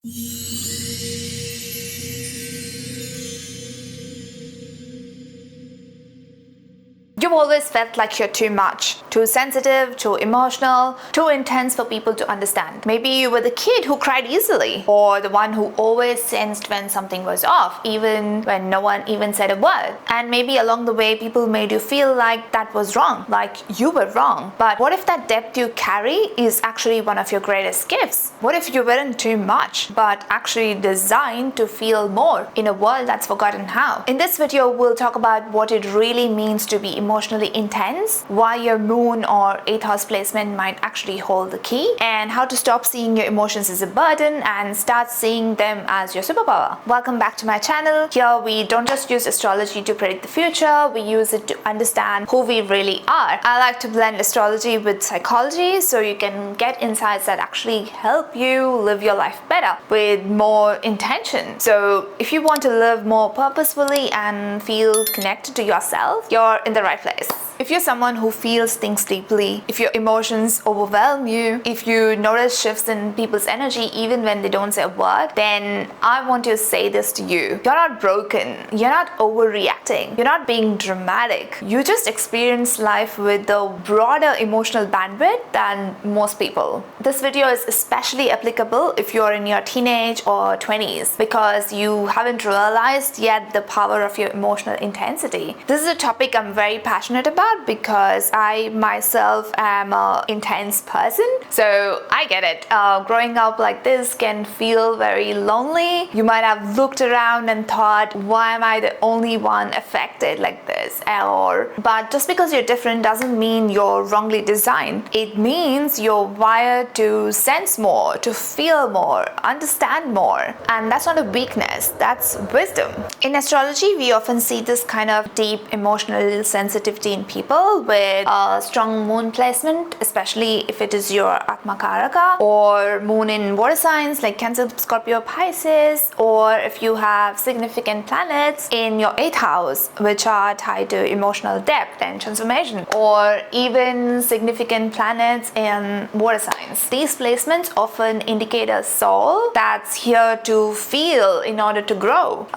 You've always felt like you're too much, too sensitive, too emotional, too intense for people to understand. Maybe you were the kid who cried easily, or the one who always sensed when something was off, even when no one even said a word. And maybe along the way, people made you feel like that was wrong, like you were wrong. But what if that depth you carry is actually one of your greatest gifts? What if you weren't too much, but actually designed to feel more in a world that's forgotten how? In this video, we'll talk about what it really means to be emotionally intense, why your moon or 8th house placement might actually hold the key, and how to stop seeing your emotions as a burden and start seeing them as your superpower. Welcome back to my channel. Here we don't just use astrology to predict the future, we use it to understand who we really are. I like to blend astrology with psychology so you can get insights that actually help you live your life better with more intention. So if you want to live more purposefully and feel connected to yourself, you're in the right place. If you're someone who feels things deeply, if your emotions overwhelm you, if you notice shifts in people's energy even when they don't say a word, then I want to say this to you. You're not broken. You're not overreacting. You're not being dramatic. You just experience life with a broader emotional bandwidth than most people. This video is especially applicable if you're in your teenage or 20s because you haven't realized yet the power of your emotional intensity. This is a topic I'm very passionate about because I myself am an intense person, so I get it. Growing up like this can feel very lonely. You might have looked around and thought, why am I the only one affected like this? But just because you're different doesn't mean you're wrongly designed. It means you're wired to sense more, to feel more, understand more, and that's not a weakness, that's wisdom. In astrology, we often see this kind of deep emotional sensitivity in people with a strong moon placement, especially if it is your Atma Karaka, or moon in water signs like Cancer, Scorpio, Pisces, or if you have significant planets in your 8th house, which are tied to emotional depth and transformation, or even significant planets in water signs. These placements often indicate a soul that's here to feel in order to grow,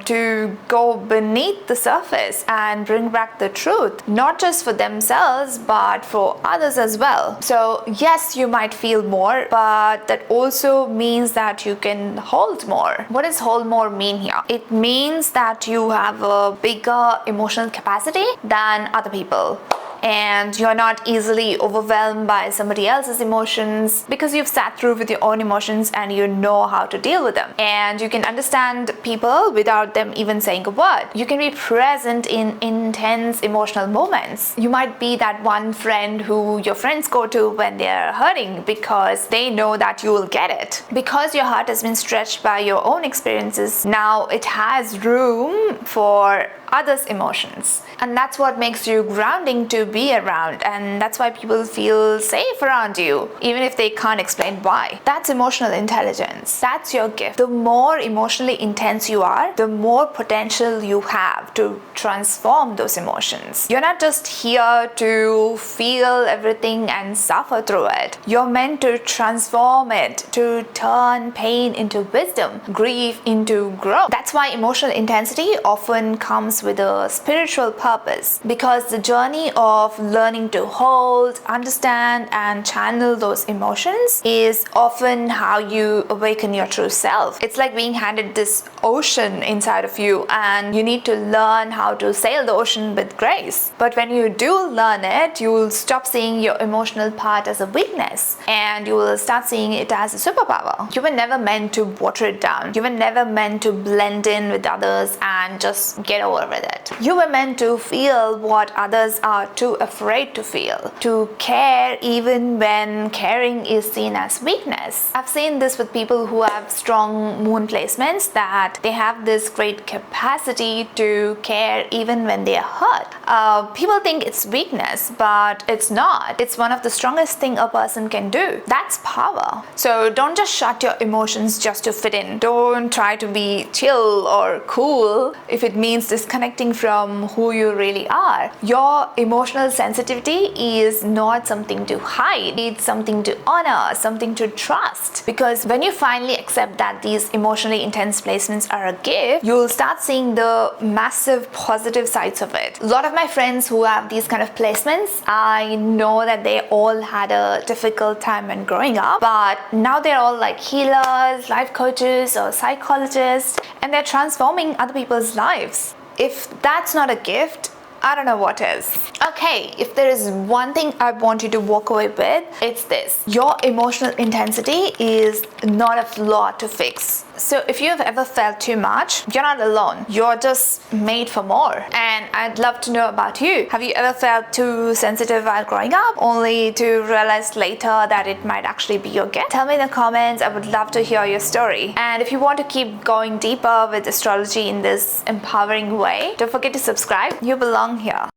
to go beneath the surface and bring back the truth, not just for themselves but for others as well. So yes, you might feel more, but that also means that you can hold more. What does hold more mean here? It means that you have a bigger emotional capacity than other people, and you're not easily overwhelmed by somebody else's emotions because you've sat through with your own emotions and you know how to deal with them, and you can understand people without them even saying a word. You can be present in intense emotional moments. You might be that one friend who your friends go to when they're hurting because they know that you will get it. Because your heart has been stretched by your own experiences, now it has room for others' emotions, and that's what makes you grounding to be around, and that's why people feel safe around you even if they can't explain why. That's emotional intelligence. That's your gift. The more emotionally intense you are, the more potential you have to transform those emotions. You're not just here to feel everything and suffer through it. You're meant to transform it, to turn pain into wisdom, grief into growth. That's why emotional intensity often comes with a spiritual purpose, because the journey of learning to hold, understand, and channel those emotions is often how you awaken your true self. It's like being handed this ocean inside of you, and you need to learn how to sail the ocean with grace. But when you do learn it, you will stop seeing your emotional part as a weakness, and you will start seeing it as a superpower. You were never meant to water it down. You were never meant to blend in with others and just get over with it. You were meant to feel what others are too afraid to feel, to care even when caring is seen as weakness. I've seen this with people who have strong moon placements, that they have this great capacity to care even when they are hurt. People think it's weakness, but it's not. It's one of the strongest things a person can do. That's power. So don't just shut your emotions just to fit in. Don't try to be chill or cool if it means disconnecting disconnecting from who you really are. Your emotional sensitivity is not something to hide. It's something to honor, something to trust. Because when you finally accept that these emotionally intense placements are a gift, you'll start seeing the massive positive sides of it. A lot of my friends who have these kind of placements, I know that they all had a difficult time when growing up, but now they're all like healers, life coaches, or psychologists, and they're transforming other people's lives. If that's not a gift, I don't know what is. Okay, if there is one thing I want you to walk away with, it's this. Your emotional intensity is not a flaw to fix. So if you have ever felt too much, you're not alone. You're just made for more. And I'd love to know about you. Have you ever felt too sensitive while growing up, only to realize later that it might actually be your gift? Tell me in the comments. I would love to hear your story. And if you want to keep going deeper with astrology in this empowering way, don't forget to subscribe. You belong here.